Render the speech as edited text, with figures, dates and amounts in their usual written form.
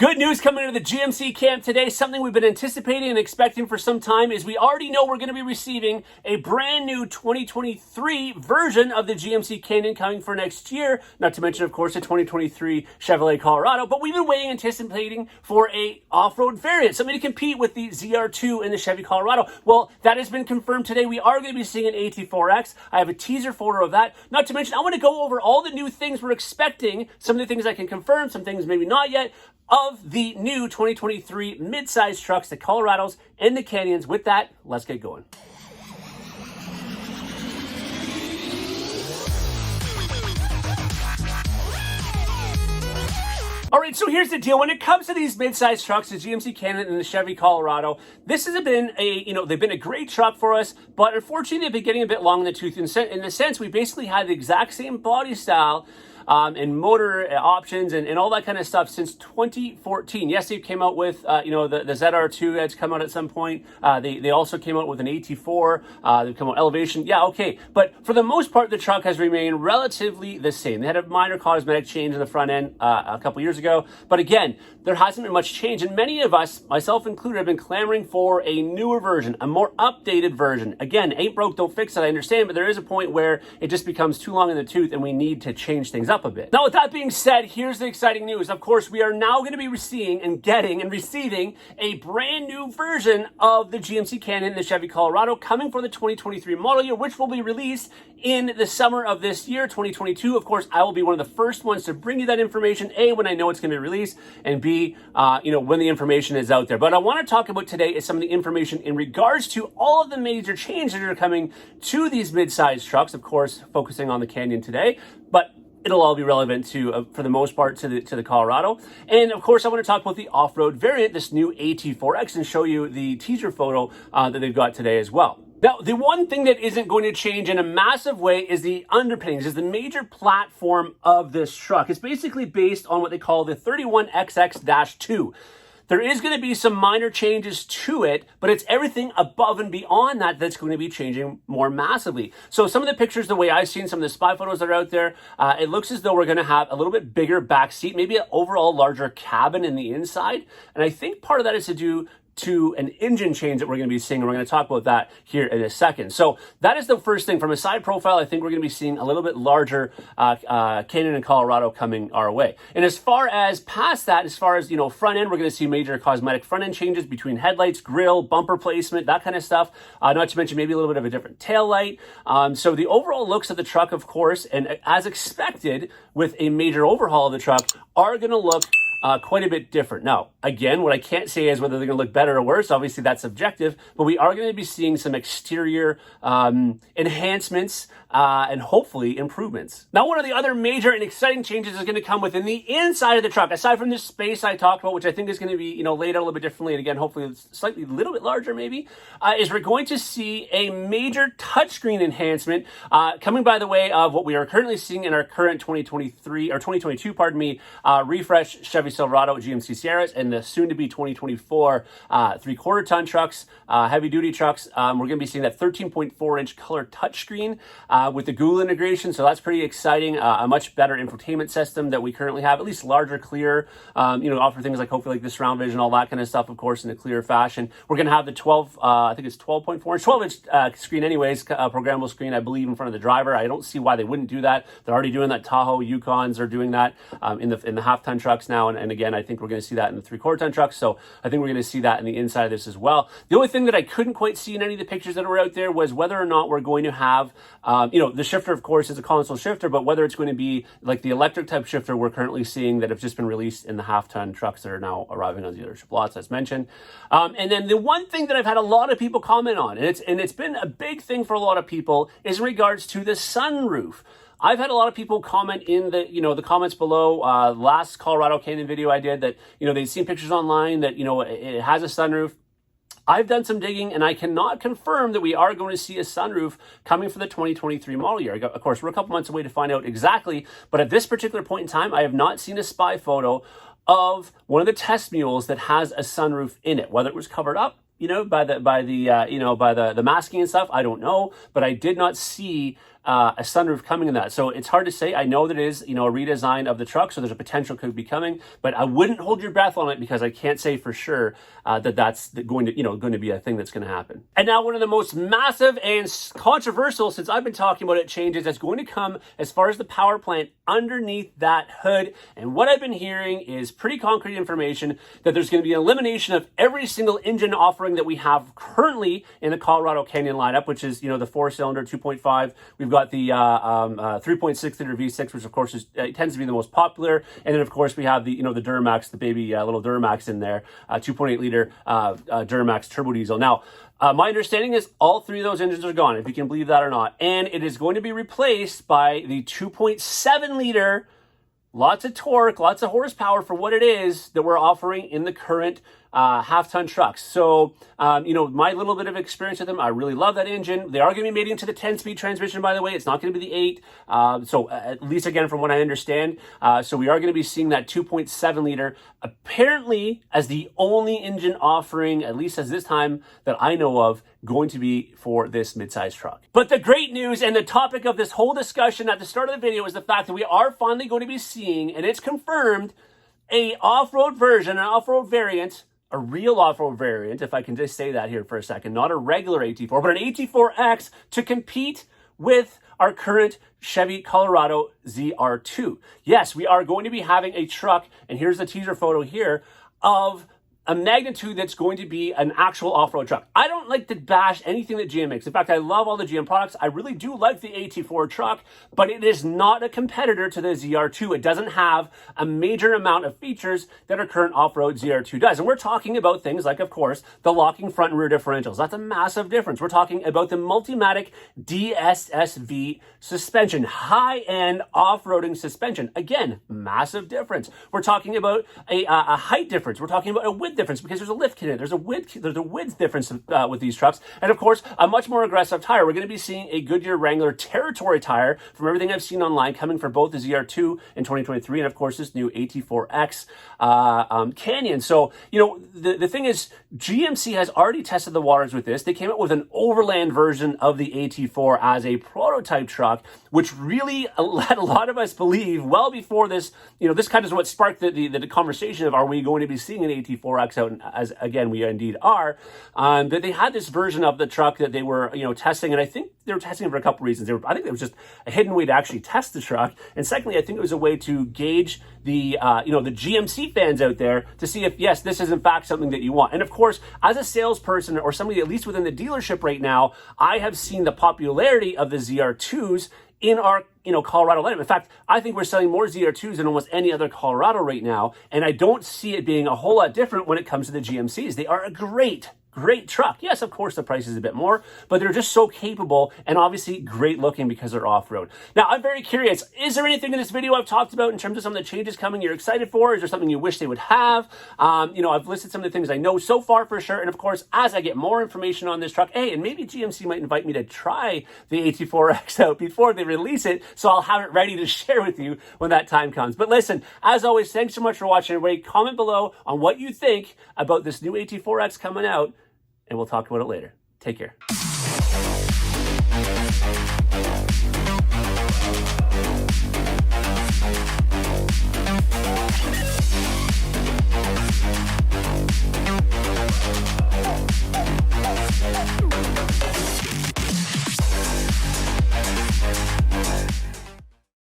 Good news coming into the GMC camp today. Something we've been anticipating and expecting for some time is we already know we're going to be receiving a brand new 2023 version of the GMC Canyon coming for next year. Not to mention, of course, the 2023 Chevrolet Colorado. But we've been waiting, anticipating for a off-road variant, something to compete with the ZR2 and the Chevy Colorado. Well, that has been confirmed today. We are going to be seeing an AT4X. I have a teaser photo of that. Not to mention, I want to go over all the new things we're expecting, some of the things I can confirm, some things maybe not yet, of the new 2023 mid-size trucks, the Colorados and the Canyons. With that, let's get going. All right, so here's the deal. When it comes to these mid-size trucks, the GMC Canyon and the Chevy Colorado, this has been they've been a great truck for us, but unfortunately they've been getting a bit long in the tooth in the sense we basically had the exact same body style and motor options and all that kind of stuff since 2014. Yes, they came out with, the ZR2 that's come out at some point. They also came out with an AT4. They've come out Elevation. Yeah, okay. But for the most part, the truck has remained relatively the same. They had a minor cosmetic change in the front end a couple years ago. But again, there hasn't been much change. And many of us, myself included, have been clamoring for a newer version, a more updated version. Again, ain't broke, don't fix it, I understand. But there is a point where it just becomes too long in the tooth and we need to change things up a bit. Now, with that being said, here's the exciting news. Of course, we are now going to be receiving a brand new version of the GMC Canyon and the Chevy Colorado coming for the 2023 model year, which will be released in the summer of this year, 2022. Of course, I will be one of the first ones to bring you that information, A, when I know it's going to be released, and B, when the information is out there. But I want to talk about today is some of the information in regards to all of the major changes that are coming to these mid-sized trucks, of course, focusing on the Canyon today, but it'll all be relevant to, for the most part, to the Colorado. And of course, I want to talk about the off-road variant, this new AT4X, and show you the teaser photo that they've got today as well. Now, the one thing that isn't going to change in a massive way is the underpinnings, is the major platform of this truck. It's basically based on what they call the 31XX-2. There is going to be some minor changes to it, but it's everything above and beyond that that's going to be changing more massively. So some of the pictures, the way I've seen some of the spy photos that are out there, it looks as though we're going to have a little bit bigger back seat, maybe an overall larger cabin in the inside. And I think part of that is to do to an engine change that we're going to be seeing, and we're going to talk about that here in a second. So that is the first thing. From a side profile, I think we're going to be seeing a little bit larger Canyon and Colorado coming our way. And as far as past that, as far as, front end, we're going to see major cosmetic front end changes between headlights, grille, bumper placement, that kind of stuff. Not to mention maybe a little bit of a different tail light. So the overall looks of the truck, of course, and as expected with a major overhaul of the truck, are going to look quite a bit different. Now, again, what I can't say is whether they're going to look better or worse. Obviously, that's subjective, but we are going to be seeing some exterior enhancements and hopefully improvements. Now, one of the other major and exciting changes is going to come within the inside of the truck. Aside from this space I talked about, which I think is going to be, laid out a little bit differently, and again, hopefully it's slightly a little bit larger maybe, is we're going to see a major touchscreen enhancement coming by the way of what we are currently seeing in our current 2022, refresh Chevy Silverado GMC Sierras and the soon-to-be 2024 3/4-ton trucks, heavy-duty trucks. We're going to be seeing that 13.4-inch color touchscreen with the Google integration, so that's pretty exciting. A much better infotainment system that we currently have, at least larger, clear, offer things like hopefully like the surround vision, all that kind of stuff, of course, in a clear fashion. We're going to have the 12.4-inch screen anyways, programmable screen, I believe, in front of the driver. I don't see why they wouldn't do that. They're already doing that. Tahoe, Yukons are doing that in the half-ton trucks now. And again, I think we're going to see that in the 3/4-ton trucks. So I think we're going to see that in the inside of this as well. The only thing that I couldn't quite see in any of the pictures that were out there was whether or not we're going to have, the shifter, of course, is a console shifter, but whether it's going to be like the electric type shifter we're currently seeing that have just been released in the half-ton trucks that are now arriving on the dealership lots, as mentioned. And then the one thing that I've had a lot of people comment on, and it's been a big thing for a lot of people, is in regards to the sunroof. I've had a lot of people comment in the comments below. Last Colorado Canyon video I did that, they've seen pictures online that, it has a sunroof. I've done some digging and I cannot confirm that we are going to see a sunroof coming for the 2023 model year. Of course, we're a couple months away to find out exactly, but at this particular point in time, I have not seen a spy photo of one of the test mules that has a sunroof in it, whether it was covered up, by the masking and stuff. I don't know, but I did not see a sunroof coming in that. So it's hard to say. I know that it is, you know, a redesign of the truck, so there's a potential could be coming, but I wouldn't hold your breath on it because I can't say for sure that that's going to, you know, going to be a thing that's going to happen. And now one of the most massive and controversial, since I've been talking about it, changes that's going to come as far as the power plant underneath that hood. And what I've been hearing is pretty concrete information that there's going to be an elimination of every single engine offering that we have currently in the Colorado Canyon lineup, which is, you know, the 4-cylinder 2.5. We've got the 3.6 liter V6, which of course is, tends to be the most popular. And then of course we have the, you know, the Duramax, the baby little Duramax in there, 2.8 liter Duramax turbo diesel. Now, my understanding is all three of those engines are gone, if you can believe that or not. And it is going to be replaced by the 2.7 liter, lots of torque, lots of horsepower for what it is that we're offering in the current half-ton trucks. So, you know, my little bit of experience with them, I really love that engine. They are going to be mating to the 10-speed transmission, by the way. It's not going to be the 8. So at least, again, from what I understand. So we are going to be seeing that 2.7 liter, apparently as the only engine offering, at least as this time that I know of, going to be for this midsize truck. But the great news and the topic of this whole discussion at the start of the video is the fact that we are finally going to be seeing, and it's confirmed, a off-road version, an off-road variant, a real off-road variant, if I can just say that here for a second, not a regular AT4, but an AT4X to compete with our current Chevy Colorado ZR2. Yes, we are going to be having a truck, and here's the teaser photo here, of a magnitude that's going to be an actual off-road truck. I don't like to bash anything that GM makes. In fact, I love all the GM products. I really do like the AT4 truck, but it is not a competitor to the ZR2. It doesn't have a major amount of features that our current off-road ZR2 does. And we're talking about things like, of course, the locking front and rear differentials. That's a massive difference. We're talking about the Multimatic DSSV suspension, high-end off-roading suspension. Again, massive difference. We're talking about a height difference. We're talking about a width difference because there's a lift kit in it. There's a width difference with these trucks. And of course, a much more aggressive tire. We're going to be seeing a Goodyear Wrangler Territory tire from everything I've seen online coming for both the ZR2 in 2023 and of course this new AT4X Canyon. So, you know, the thing is, GMC has already tested the waters with this. They came up with an overland version of the AT4 as a prototype truck, which really led a lot of us believe well before this, you know, this kind of is what sparked the conversation of, are we going to be seeing an AT4X out, as again we indeed are, that they had this version of the truck that they were, you know, testing, and I think they were testing it for a couple reasons. I think it was just a hidden way to actually test the truck, and secondly, I think it was a way to gauge the you know, the GMC fans out there to see if, yes, this is in fact something that you want. And of course, as a salesperson or somebody at least within the dealership right now, I have seen the popularity of the ZR2s in our, you know, Colorado lineup. In fact, I think we're selling more ZR2s than almost any other Colorado right now, and I don't see it being a whole lot different when it comes to the GMCs. They are a great truck. Yes, of course, the price is a bit more, but they're just so capable and obviously great looking because they're off-road. Now, I'm very curious. Is there anything in this video I've talked about in terms of some of the changes coming you're excited for? Is there something you wish they would have? You know, I've listed some of the things I know so far for sure. And of course, as I get more information on this truck, hey, and maybe GMC might invite me to try the AT4X out before they release it, so I'll have it ready to share with you when that time comes. But listen, as always, thanks so much for watching, everybody. Comment below on what you think about this new AT4X coming out, and we'll talk about it later. Take care.